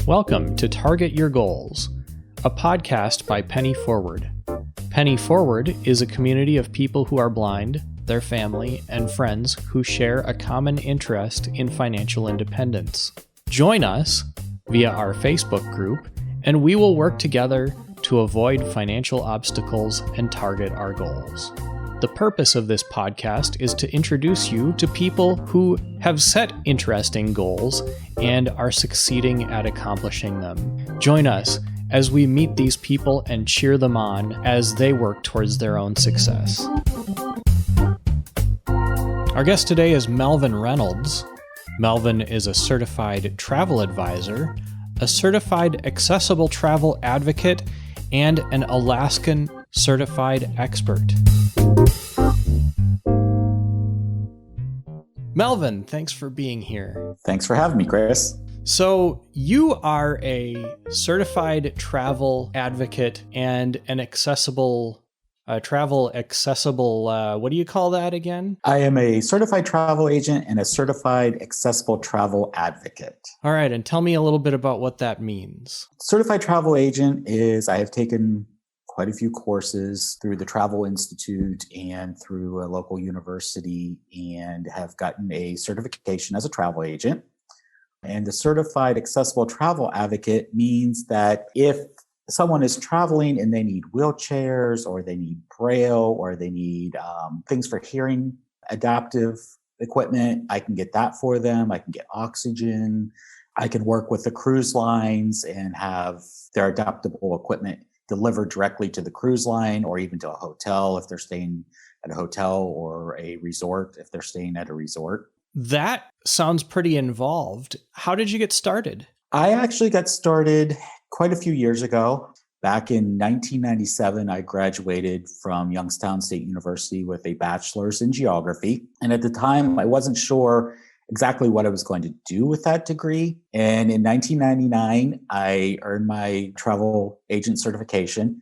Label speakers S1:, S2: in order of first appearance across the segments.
S1: Welcome to Target Your Goals, a podcast by Penny Forward. Penny Forward is a community of people who are blind, their family, and friends who share a common interest in financial independence. Join us via our Facebook group, and we will work together to avoid financial obstacles and target our goals. The purpose of this podcast is to introduce you to people who have set interesting goals and are succeeding at accomplishing them. Join us as we meet these people and cheer them on as they work towards their own success. Our guest today is Melvin Reynolds. Melvin is a certified travel advisor, a certified accessible travel advocate, and an Alaskan certified expert. Melvin, thanks for being here.
S2: Thanks for having me, Chris.
S1: So you are a certified travel advocate and an travel accessible, what do you call that again?
S2: I am a certified travel agent and a certified accessible travel advocate.
S1: All right, and tell me a little bit about what that means.
S2: Certified travel agent is I have taken quite a few courses through the Travel Institute and through a local university and have gotten a certification as a travel agent. And the certified accessible travel advocate means that if someone is traveling and they need wheelchairs or they need braille or they need things for hearing adaptive equipment, I can get that for them. I can get oxygen. I can work with the cruise lines and have their adaptable equipment delivered directly to the cruise line or even to a hotel if they're staying at a hotel, or a resort if they're staying at a resort.
S1: That sounds pretty involved. How did you get started?
S2: I actually got started quite a few years ago. Back in 1997, I graduated from Youngstown State University with a bachelor's in geography. And at the time, I wasn't sure exactly what I was going to do with that degree. And in 1999, I earned my travel agent certification.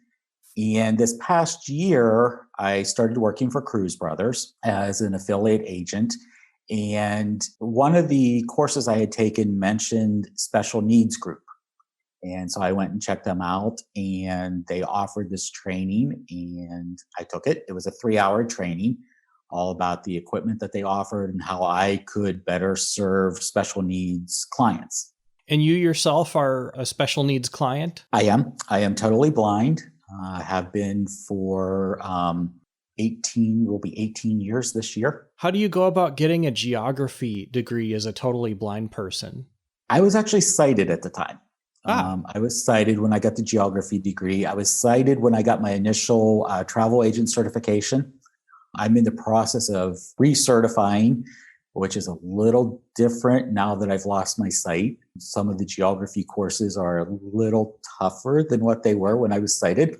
S2: And this past year, I started working for Cruise Brothers as an affiliate agent. And one of the courses I had taken mentioned special needs group. And so I went and checked them out, and they offered this training, and I took it. It was a 3-hour training, all about the equipment that they offered and how I could better serve special needs clients.
S1: And you yourself are a special needs client?
S2: I am totally blind. I have been for 18 years this year.
S1: How do you go about getting a geography degree as a totally blind person?
S2: I was actually sighted at the time. I was sighted when I got the geography degree. I was sighted when I got my initial travel agent certification. I'm in the process of recertifying, which is a little different now that I've lost my sight. Some of the geography courses are a little tougher than what they were when I was sighted.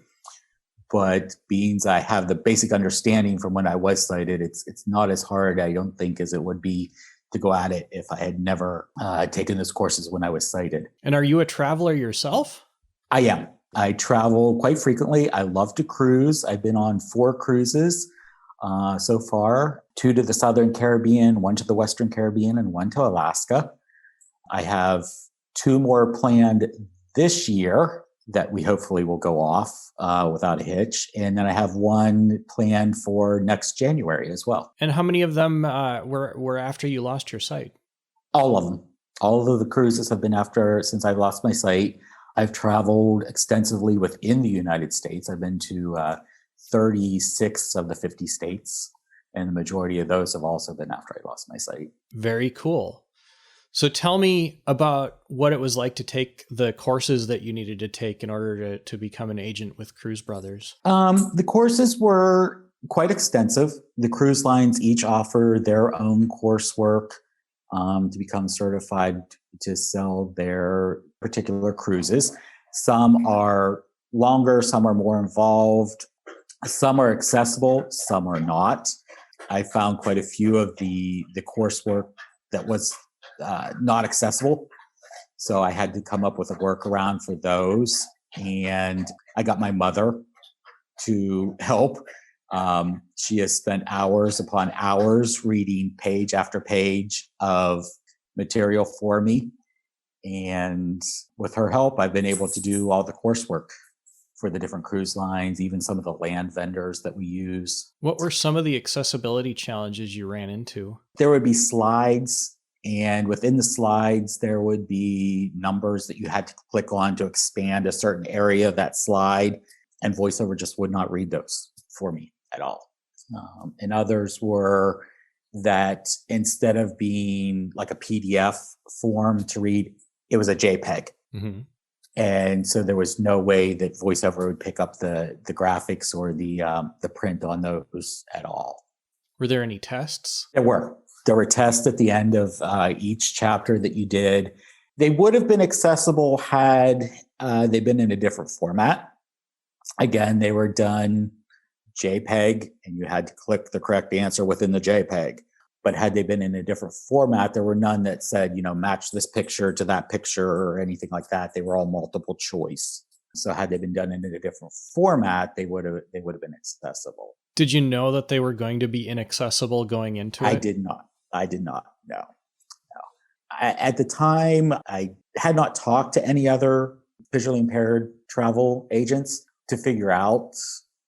S2: But being I have the basic understanding from when I was sighted, it's not as hard, I don't think, as it would be to go at it if I had never taken those courses when I was sighted.
S1: And are you a traveler yourself?
S2: I am. I travel quite frequently. I love to cruise. I've been on 4 cruises so far, 2 to the Southern Caribbean, 1 to the Western Caribbean, and 1 to Alaska. I have 2 more planned this year that we hopefully will go off without a hitch. And then I have 1 planned for next January as well.
S1: And how many of them were after you lost your sight?
S2: All of them. All of the cruises have been after since I've lost my sight. I've traveled extensively within the United States. I've been to 36 of the 50 states, and the majority of those have also been after I lost my sight.
S1: Very cool. So tell me about what it was like to take the courses that you needed to take in order to become an agent with Cruise Brothers.
S2: The courses were quite extensive. The cruise lines each offer their own coursework to become certified to sell their particular cruises. Some are longer, some are more involved. Some are accessible, some are not. I found quite a few of the coursework that was not accessible. So I had to come up with a workaround for those. And I got my mother to help. She has spent hours upon hours reading page after page of material for me. And with her help, I've been able to do all the coursework for the different cruise lines, even some of the land vendors that we use.
S1: What were some of the accessibility challenges you ran into?
S2: There would be slides, and within the slides, there would be numbers that you had to click on to expand a certain area of that slide, and VoiceOver just would not read those for me at all. And others were that instead of being like a PDF form to read, it was a JPEG.
S1: Mm-hmm.
S2: And so there was no way that VoiceOver would pick up the graphics or the print on those at all.
S1: Were there any tests?
S2: There were tests at the end of each chapter that you did. They would have been accessible had they been in a different format. Again, they were done JPEG, and you had to click the correct answer within the JPEG. But had they been in a different format, there were none that said, match this picture to that picture or anything like that. They were all multiple choice. So had they been done in a different format, they would have been accessible.
S1: Did you know that they were going to be inaccessible going into it?
S2: I did not. No. At the time, I had not talked to any other visually impaired travel agents to figure out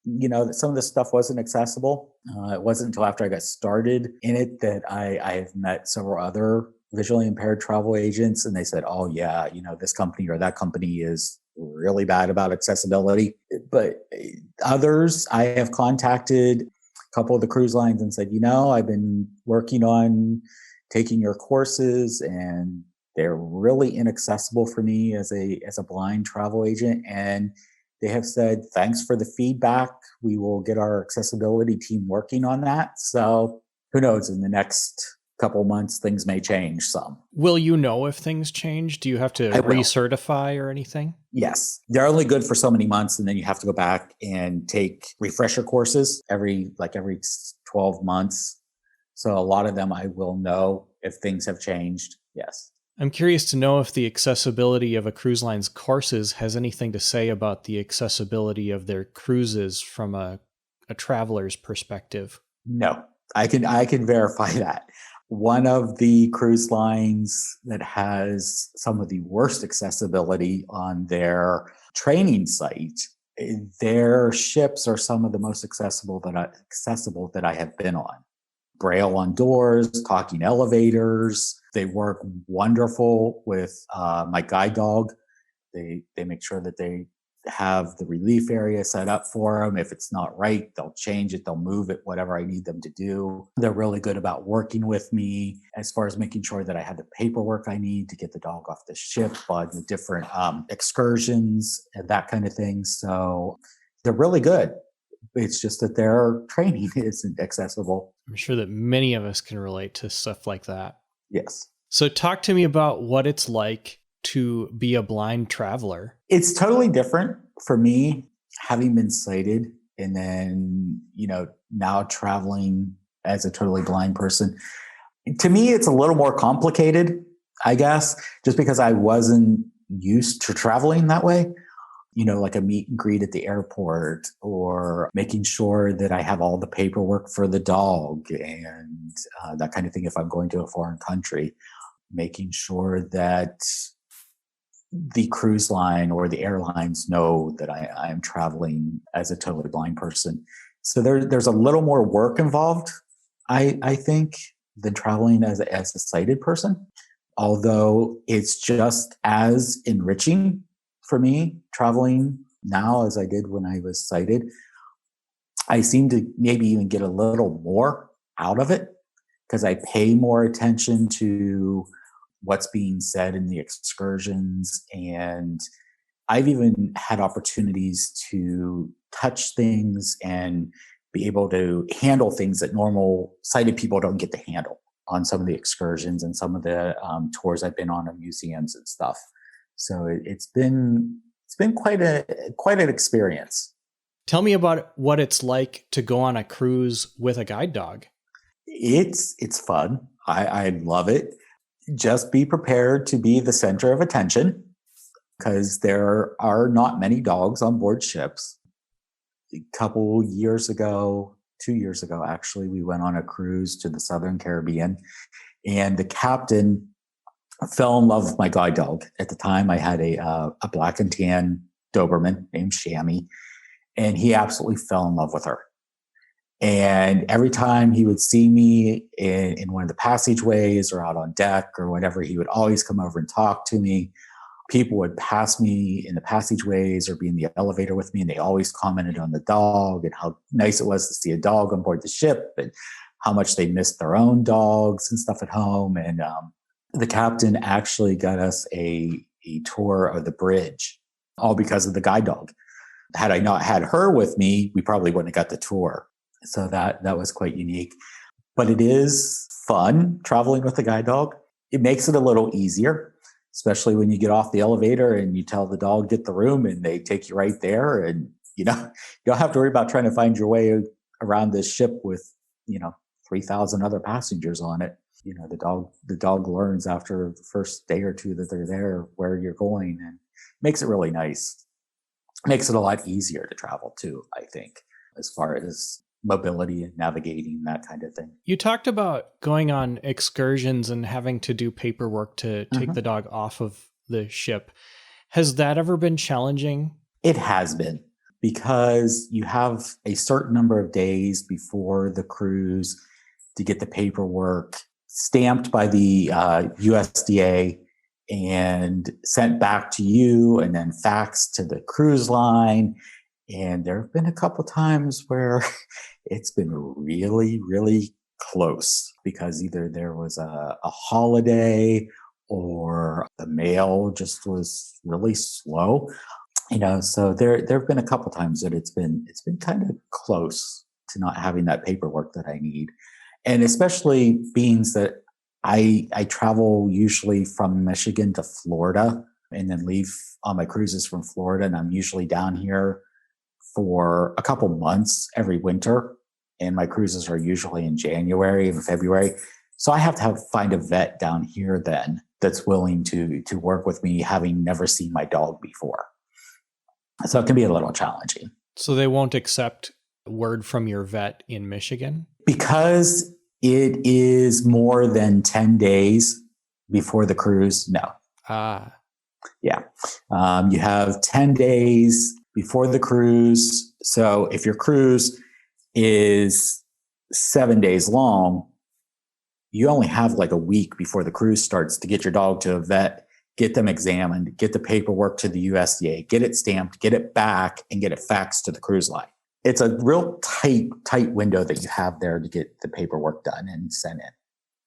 S2: that some of this stuff wasn't accessible. It wasn't until after I got started in it that I have met several other visually impaired travel agents, and they said, oh yeah, this company or that company is really bad about accessibility. But others, I have contacted a couple of the cruise lines and said, I've been working on taking your courses, and they're really inaccessible for me as a blind travel agent. And they have said, thanks for the feedback. We will get our accessibility team working on that. So who knows, in the next couple of months, things may change some.
S1: Will you know if things change? Do you have to recertify or anything?
S2: Yes. They're only good for so many months, and then you have to go back and take refresher courses every 12 months. So a lot of them I will know if things have changed. Yes.
S1: I'm curious to know if the accessibility of a cruise line's courses has anything to say about the accessibility of their cruises from a traveler's perspective.
S2: No, I can verify that. One of the cruise lines that has some of the worst accessibility on their training site, their ships are some of the most accessible that I have been on. Braille on doors, talking elevators. They work wonderful with my guide dog. They make sure that they have the relief area set up for them. If it's not right, they'll change it, they'll move it, whatever I need them to do. They're really good about working with me as far as making sure that I have the paperwork I need to get the dog off the ship on the different excursions and that kind of thing. So they're really good. It's just that their training isn't accessible.
S1: I'm sure that many of us can relate to stuff like that.
S2: Yes.
S1: So talk to me about what it's like to be a blind traveler.
S2: It's totally different for me, having been sighted and then, now traveling as a totally blind person. To me, it's a little more complicated, I guess, just because I wasn't used to traveling that way. Like a meet and greet at the airport, or making sure that I have all the paperwork for the dog and that kind of thing if I'm going to a foreign country. Making sure that the cruise line or the airlines know that I am traveling as a totally blind person. So there's a little more work involved, I think, than traveling as a sighted person. Although it's just as enriching for me traveling now as I did when I was sighted. I seem to maybe even get a little more out of it because I pay more attention to what's being said in the excursions. And I've even had opportunities to touch things and be able to handle things that normal sighted people don't get to handle on some of the excursions and some of the tours I've been on in museums and stuff. So it's been quite an experience.
S1: Tell me about what it's like to go on a cruise with a guide dog.
S2: It's fun. I love it. Just be prepared to be the center of attention because there are not many dogs on board ships. A couple years ago, 2 years ago, actually, we went on a cruise to the Southern Caribbean, and the captain fell in love with my guide dog. At the time, I had a black and tan Doberman named Shammy, and he absolutely fell in love with her. And every time he would see me in one of the passageways or out on deck or whatever, he would always come over and talk to me. People would pass me in the passageways or be in the elevator with me, and they always commented on the dog and how nice it was to see a dog on board the ship and how much they missed their own dogs and stuff at home. And the captain actually got us a tour of the bridge, all because of the guide dog. Had I not had her with me, we probably wouldn't have got the tour. So that was quite unique. But it is fun traveling with a guide dog. It makes it a little easier, especially when you get off the elevator and you tell the dog, get the room, and they take you right there. And, you don't have to worry about trying to find your way around this ship with, 3,000 other passengers on it. The dog learns after the first day or two that they're there where you're going, and makes it really nice. Makes it a lot easier to travel too, I think, as far as mobility and navigating, that kind of thing.
S1: You talked about going on excursions and having to do paperwork to take the dog off of the ship. Has that ever been challenging?
S2: It has been, because you have a certain number of days before the cruise to get the paperwork stamped by the USDA and sent back to you, and then faxed to the cruise line. And there have been a couple times where it's been really, really close, because either there was a holiday or the mail just was really slow. So there have been a couple times that it's been kind of close to not having that paperwork that I need. And especially being that I travel usually from Michigan to Florida and then leave on my cruises from Florida. And I'm usually down here for a couple months every winter. And my cruises are usually in January and February. So I have to find a vet down here then that's willing to work with me, having never seen my dog before. So it can be a little challenging.
S1: So they won't accept word from your vet in Michigan?
S2: Because it is more than 10 days before the cruise, no. Yeah. You have 10 days before the cruise. So if your cruise is 7 days long, you only have like a week before the cruise starts to get your dog to a vet, get them examined, get the paperwork to the USDA, get it stamped, get it back, and get it faxed to the cruise line. It's a real tight window that you have there to get the paperwork done and sent in.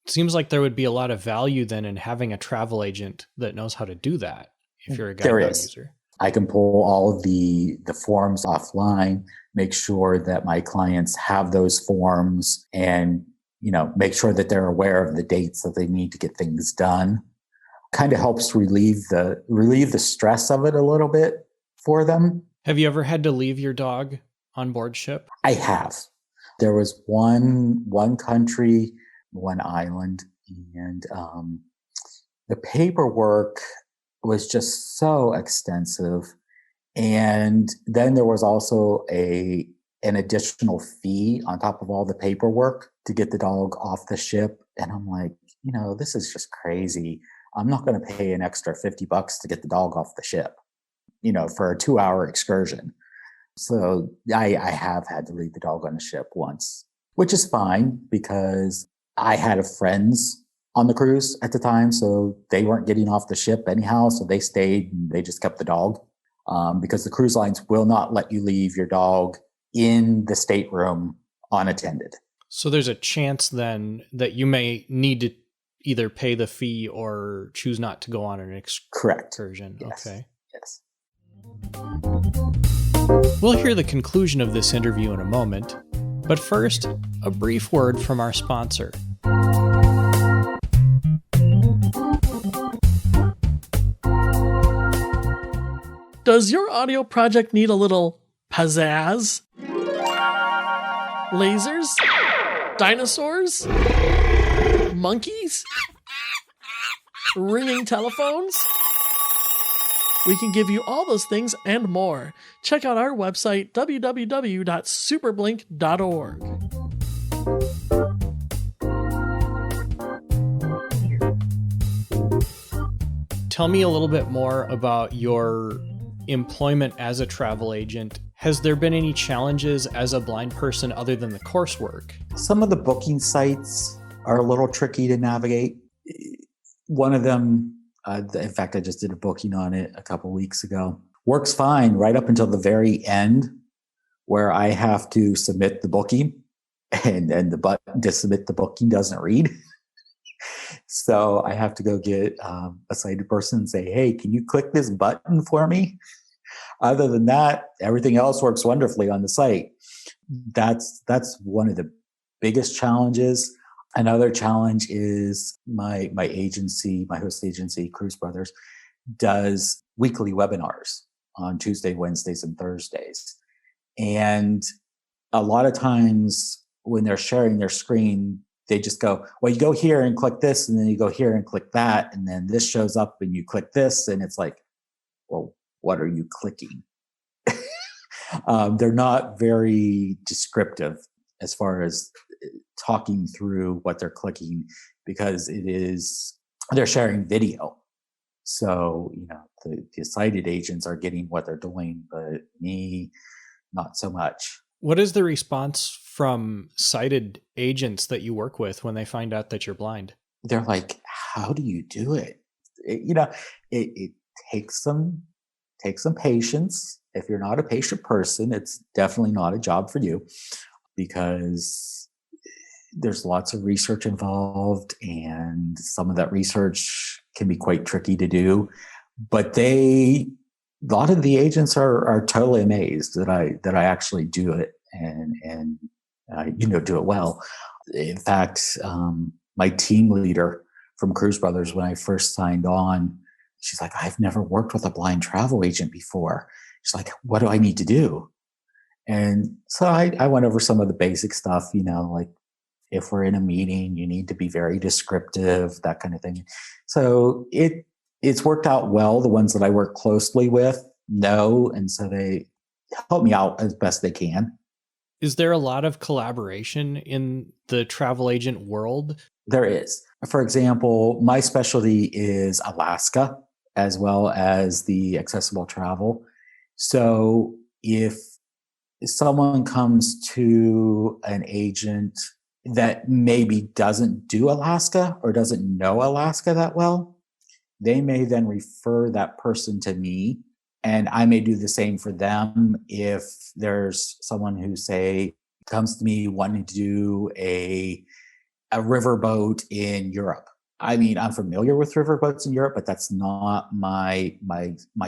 S1: It seems like there would be a lot of value then in having a travel agent that knows how to do that if you're a guide dog user.
S2: I can pull all of the forms offline, make sure that my clients have those forms, and make sure that they're aware of the dates that they need to get things done. Kind of helps relieve the stress of it a little bit for them.
S1: Have you ever had to leave your dog on board ship?
S2: I have. There was one country, one island, and the paperwork was just so extensive. And then there was also an additional fee on top of all the paperwork to get the dog off the ship. And I'm like, this is just crazy. I'm not going to pay an extra $50 to get the dog off the ship, for a 2-hour excursion. So I have had to leave the dog on the ship once, which is fine because I had friends on the cruise at the time. So they weren't getting off the ship anyhow. So they stayed and they just kept the dog because the cruise lines will not let you leave your dog in the stateroom unattended. So
S1: there's a chance then that you may need to either pay the fee or choose not to go on an excursion.
S2: Yes.
S1: Okay.
S2: Yes.
S1: We'll hear the conclusion of this interview in a moment, but first, a brief word from our sponsor.
S3: Does your audio project need a little pizzazz? Lasers? Dinosaurs? Monkeys? Ringing telephones? We can give you all those things and more. Check out our website, www.superblink.org.
S1: Tell me a little bit more about your employment as a travel agent. Has there been any challenges as a blind person other than the coursework?
S2: Some of the booking sites are a little tricky to navigate. One of them, in fact, I just did a booking on it a couple weeks ago. Works fine right up until the very end, where I have to submit the booking, and the button to submit the booking doesn't read. So I have to go get a sighted person and say, hey, can you click this button for me? Other than that, everything else works wonderfully on the site. That's one of the biggest challenges. Another challenge is my agency, my host agency, Cruise Brothers, does weekly webinars on Tuesday, Wednesdays, and Thursdays. And a lot of times when they're sharing their screen, they just go, well, you go here and click this, and then you go here and click that, and then this shows up and you click this, and it's like, well, what are you clicking? They're not very descriptive as far as talking through what they're clicking, because they're sharing video. So, the sighted agents are getting what they're doing, but me, not so much.
S1: What is the response from sighted agents that you work with when they find out that you're blind?
S2: They're like, how do you do it? It takes some patience. If you're not a patient person, it's definitely not a job for you, because there's lots of research involved, and some of that research can be quite tricky to do. But a lot of the agents are totally amazed that I actually do it and do it well. In fact, my team leader from Cruise Brothers, when I first signed on, she's like, I've never worked with a blind travel agent before. She's like, what do I need to do? And so I went over some of the basic stuff, like if we're in a meeting, you need to be very descriptive, that kind of thing. So it's worked out well. The ones that I work closely with know, and so they help me out as best they can.
S1: Is there a lot of collaboration in the travel agent world?
S2: There is. For example, my specialty is Alaska, as well as the accessible travel. So if someone comes to an agent that maybe doesn't do Alaska or doesn't know Alaska that well, they may then refer that person to me, and I may do the same for them if there's someone who, say, comes to me wanting to do a riverboat in Europe. I mean, I'm familiar with riverboats in Europe, but that's not my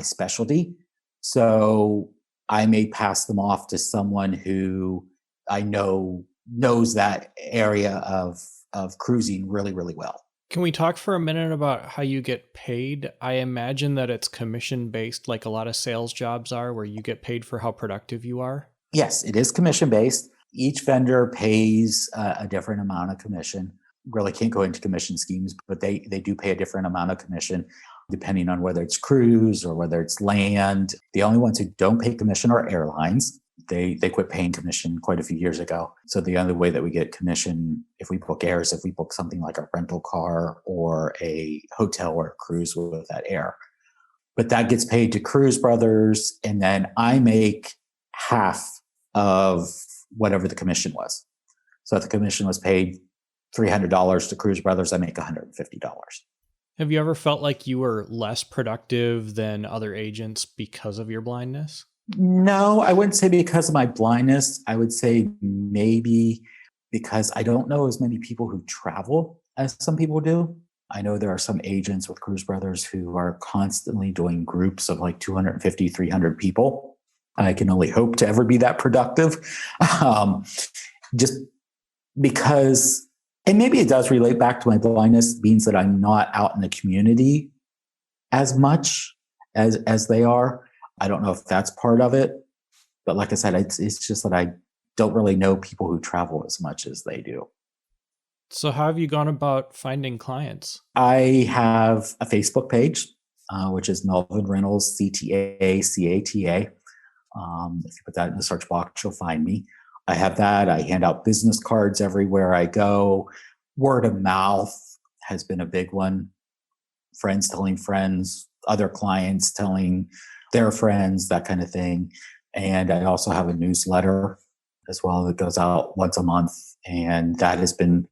S2: specialty. So I may pass them off to someone who I know knows that area of cruising really, really well.
S1: Can we talk for a minute about how you get paid? I imagine that it's commission-based, like a lot of sales jobs are, where you get paid for how productive you are.
S2: Yes, it is commission-based. Each vendor pays a different amount of commission. Really can't go into commission schemes, but they do pay a different amount of commission depending on whether it's cruise or whether it's land. The only ones who don't pay commission are airlines. They quit paying commission quite a few years ago. So the only way that we get commission if we book air is if we book something like a rental car or a hotel or a cruise with that air. But that gets paid to Cruise Brothers, and then I make half of whatever the commission was. So if the commission was paid $300 to Cruise Brothers, I make $150.
S1: Have you ever felt like you were less productive than other agents because of your blindness?
S2: No, I wouldn't say because of my blindness. I would say maybe because I don't know as many people who travel as some people do. I know there are some agents with Cruise Brothers who are constantly doing groups of like 250, 300 people. I can only hope to ever be that productive. Just because, and maybe it does relate back to my blindness, means that I'm not out in the community as much as they are. I don't know if that's part of it, but like I said, it's just that I don't really know people who travel as much as they do.
S1: So how have you gone about finding clients?
S2: I have a Facebook page, which is Melvin Reynolds, CTA, CATA. If you put that in the search box, you'll find me. I have that. I hand out business cards everywhere I go. Word of mouth has been a big one. friends telling friends, other clients telling their friends, that kind of thing. And I also have a newsletter as well that goes out once a month. And that has been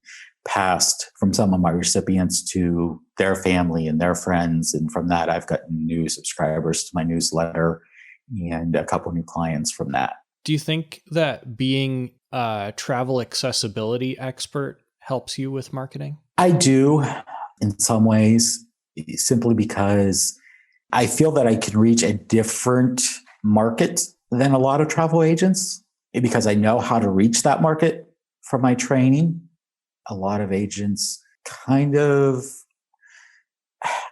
S2: passed from some of my recipients to their family and their friends. And from that, I've gotten new subscribers to my newsletter and a couple new clients from that.
S1: Do you think that being a travel accessibility expert helps you with marketing?
S2: I do in some ways, simply because I feel that I can reach a different market than a lot of travel agents because I know how to reach that market from my training. A lot of agents kind of,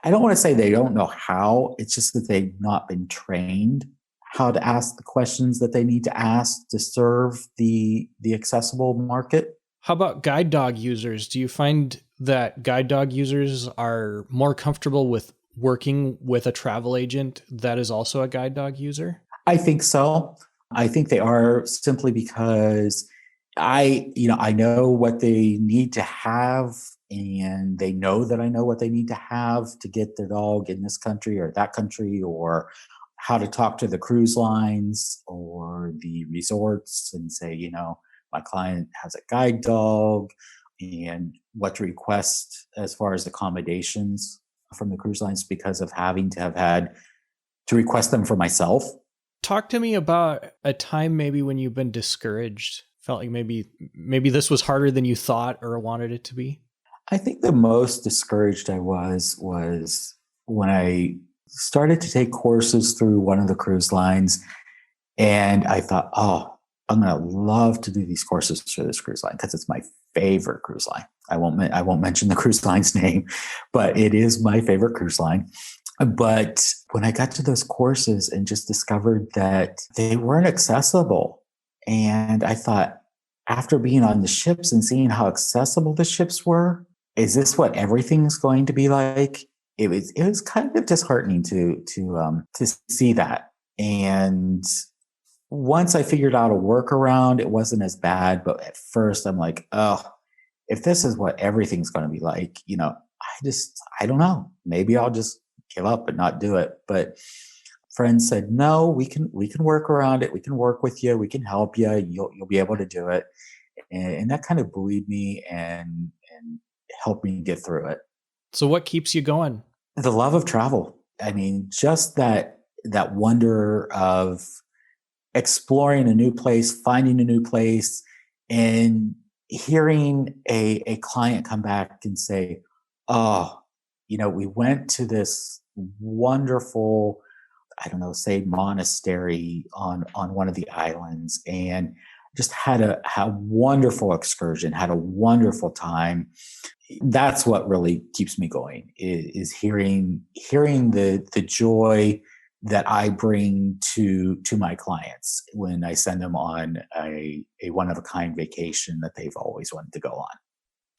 S2: I don't want to say they don't know how, it's just that they've not been trained how to ask the questions that they need to ask to serve the accessible market.
S1: How about guide dog users? Do you find that guide dog users are more comfortable with working with a travel agent that is also a guide dog user?
S2: I think so. I think they are, simply because I know what they need to have, and they know that I know what they need to have to get their dog in this country or that country, or how to talk to the cruise lines or the resorts and say, my client has a guide dog, and what to request as far as accommodations from the cruise lines because of having to have had to request them for myself.
S1: Talk to me about a time maybe when you've been discouraged, felt like maybe this was harder than you thought or wanted it to be.
S2: I think the most discouraged I was when I started to take courses through one of the cruise lines, and I thought, oh, I'm going to love to do these courses for this cruise line because it's my favorite cruise line. I won't mention the cruise line's name, but it is my favorite cruise line. But when I got to those courses and just discovered that they weren't accessible, and I thought, after being on the ships and seeing how accessible the ships were, is this what everything's going to be like? It was kind of disheartening to see that. And once I figured out a workaround, it wasn't as bad. But at first, I'm like, oh, if this is what everything's going to be like, I don't know. Maybe I'll just give up and not do it. But friends said, no, we can work around it. We can work with you. We can help you. You'll be able to do it. And that kind of buoyed me and helped me get through it.
S1: So what keeps you going?
S2: The love of travel. I mean, just that wonder of exploring a new place, finding a new place, and hearing a client come back and say, oh, we went to this wonderful, I don't know, say monastery on one of the islands, and just had a wonderful excursion, had a wonderful time. That's what really keeps me going, is hearing the joy that I bring to my clients when I send them on a one of a kind vacation that they've always wanted to go on.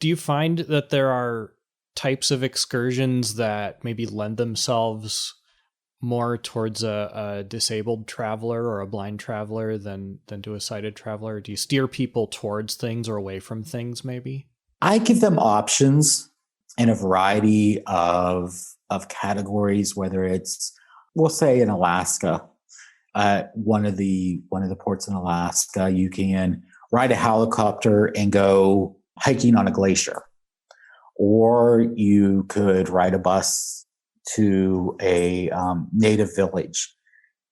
S1: Do you find that there are types of excursions that maybe lend themselves more towards a disabled traveler or a blind traveler than to a sighted traveler? Do you steer people towards things or away from things maybe?
S2: I give them options in a variety of categories, whether it's, we'll say in Alaska, one of the ports in Alaska, you can ride a helicopter and go hiking on a glacier, or you could ride a bus to a native village.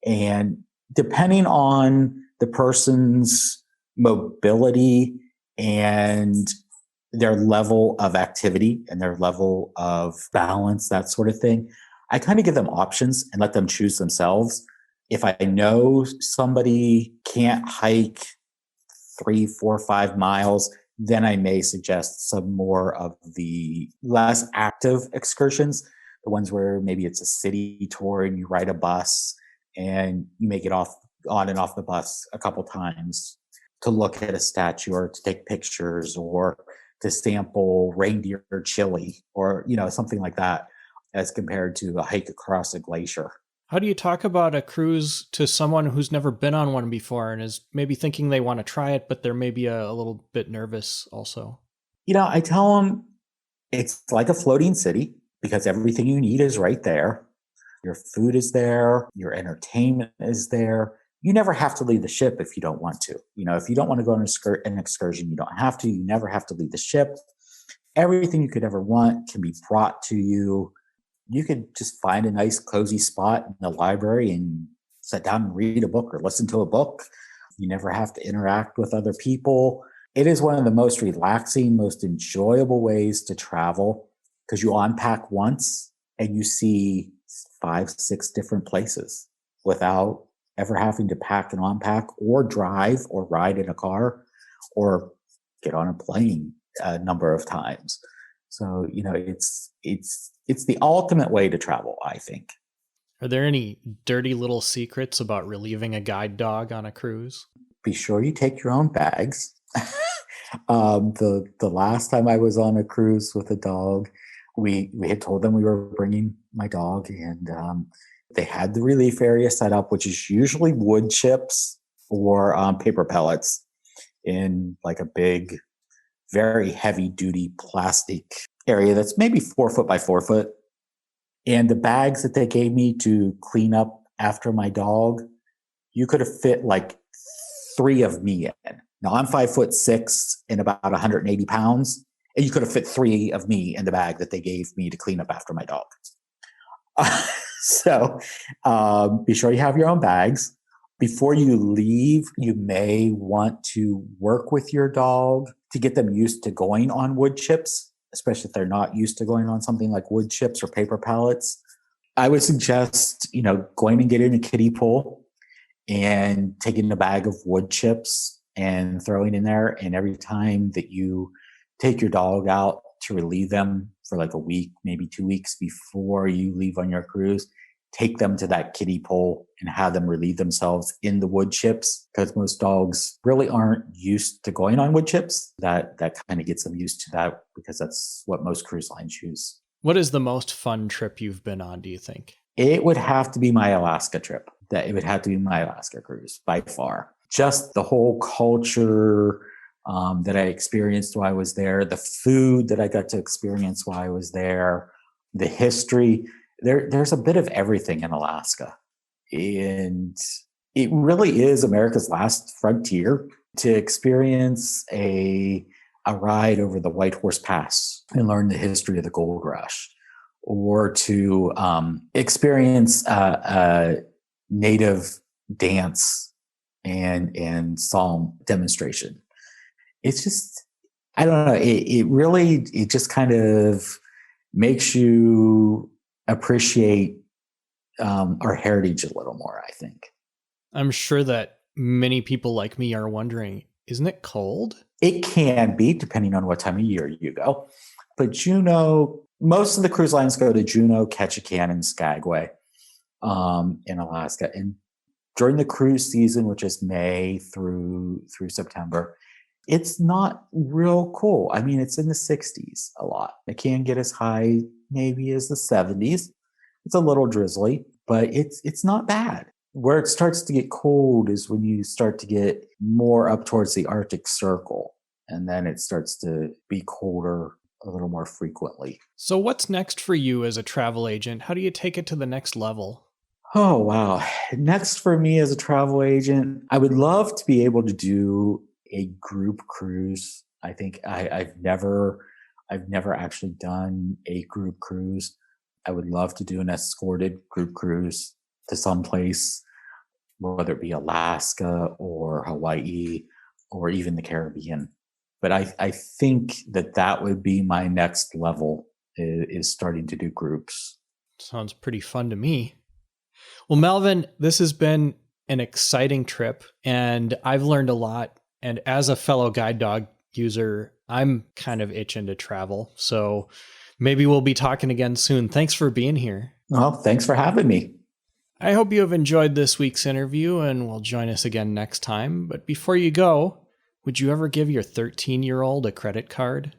S2: And depending on the person's mobility and their level of activity and their level of balance, that sort of thing, I kind of give them options and let them choose themselves. If I know somebody can't hike 3, 4, 5 miles, then I may suggest some more of the less active excursions, the ones where maybe it's a city tour and you ride a bus and you may get on and off the bus a couple times to look at a statue or to take pictures or to sample reindeer chili or, something like that, as compared to a hike across a glacier.
S1: How do you talk about a cruise to someone who's never been on one before and is maybe thinking they want to try it, but they're maybe a little bit nervous also?
S2: I tell them it's like a floating city. because everything you need is right there. Your food is there. Your entertainment is there. You never have to leave the ship if you don't want to. If you don't want to go on an excursion, you don't have to. You never have to leave the ship. Everything you could ever want can be brought to you. You could just find a nice, cozy spot in the library and sit down and read a book or listen to a book. You never have to interact with other people. It is one of the most relaxing, most enjoyable ways to travel because you unpack once and you see 5, 6 different places without ever having to pack and unpack or drive or ride in a car or get on a plane a number of times. So, it's the ultimate way to travel, I think.
S1: Are there any dirty little secrets about relieving a guide dog on a cruise?
S2: Be sure you take your own bags. The last time I was on a cruise with a dog, we had told them we were bringing my dog, and they had the relief area set up, which is usually wood chips or paper pellets in like a big, very heavy duty plastic area that's maybe 4 foot by 4 foot. And the bags that they gave me to clean up after my dog, you could have fit like 3 of me in. Now I'm 5'6" and about 180 pounds, and you could have fit 3 of me in the bag that they gave me to clean up after my dog. So be sure you have your own bags. Before you leave, you may want to work with your dog to get them used to going on wood chips, especially if they're not used to going on something like wood chips or paper pellets. I would suggest, going and getting a kiddie pool and taking a bag of wood chips and throwing in there. And every time that you take your dog out to relieve them for like a week, maybe 2 weeks before you leave on your cruise, take them to that kiddie pool and have them relieve themselves in the wood chips, because most dogs really aren't used to going on wood chips. That kind of gets them used to that because that's what most cruise lines use.
S1: What is the most fun trip you've been on, do you think?
S2: It would have to be my Alaska trip. It would have to be my Alaska cruise by far. Just the whole culture that I experienced while I was there, the food that I got to experience while I was there, the history. There's a bit of everything in Alaska. And it really is America's last frontier to experience a ride over the White Horse Pass and learn the history of the gold rush, or to experience a native dance and psalm demonstration. It's just, I don't know, it just kind of makes you appreciate our heritage a little more, I think.
S1: I'm sure that many people like me are wondering, isn't it cold?
S2: It can be, depending on what time of year you go. But Juneau, most of the cruise lines go to Juneau, Ketchikan, and Skagway in Alaska. And during the cruise season, which is May through September, it's not real cool. I mean, it's in the 60s a lot. It can get as high maybe as the 70s. It's a little drizzly, but it's not bad. Where it starts to get cold is when you start to get more up towards the Arctic Circle, and then it starts to be colder a little more frequently.
S1: So what's next for you as a travel agent? How do you take it to the next level?
S2: Oh, wow. Next for me as a travel agent, I would love to be able to do a group cruise. I think I've never actually done a group cruise. I would love to do an escorted group cruise to someplace, whether it be Alaska or Hawaii or even the Caribbean. But I think that would be my next level, is starting to do groups.
S1: Sounds pretty fun to me. Well, Melvin, this has been an exciting trip, and I've learned a lot. And as a fellow guide dog user, I'm kind of itching to travel. So maybe we'll be talking again soon. Thanks for being here.
S2: Well, thanks for having me.
S1: I hope you have enjoyed this week's interview and will join us again next time. But before you go, would you ever give your 13-year-old a credit card?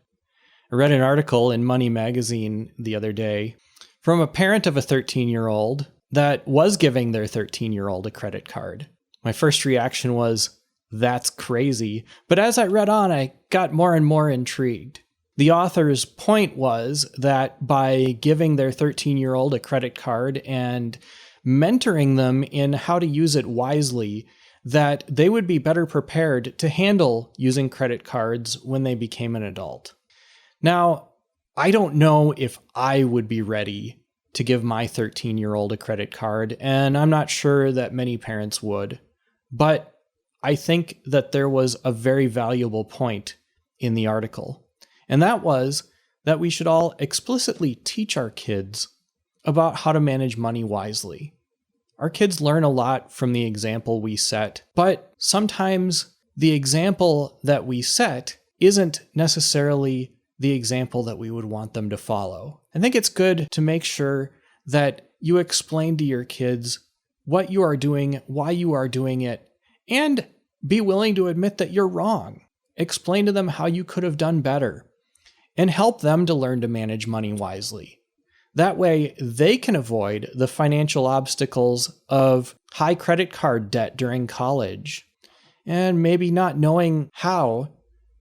S1: I read an article in Money Magazine the other day from a parent of a 13-year-old that was giving their 13-year-old a credit card. My first reaction was, that's crazy. But as I read on, I got more and more intrigued. The author's point was that by giving their 13-year-old a credit card and mentoring them in how to use it wisely, that they would be better prepared to handle using credit cards when they became an adult. Now, I don't know if I would be ready to give my 13-year-old a credit card, and I'm not sure that many parents would, but I think that there was a very valuable point in the article. And that was that we should all explicitly teach our kids about how to manage money wisely. Our kids learn a lot from the example we set, but sometimes the example that we set isn't necessarily the example that we would want them to follow. I think it's good to make sure that you explain to your kids what you are doing, why you are doing it, and be willing to admit that you're wrong. Explain to them how you could have done better, and help them to learn to manage money wisely. That way, they can avoid the financial obstacles of high credit card debt during college, and maybe not knowing how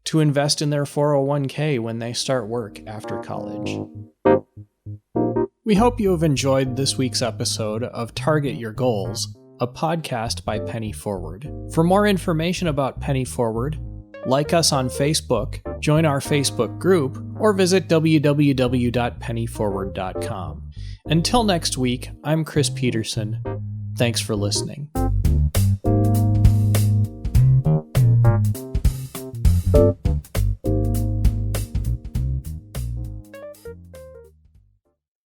S1: to invest in their 401k when they start work after college. We hope you have enjoyed this week's episode of Target Your Goals, a podcast by Penny Forward. For more information about Penny Forward, like us on Facebook, join our Facebook group, or visit www.pennyforward.com. Until next week, I'm Chris Peterson. Thanks for listening.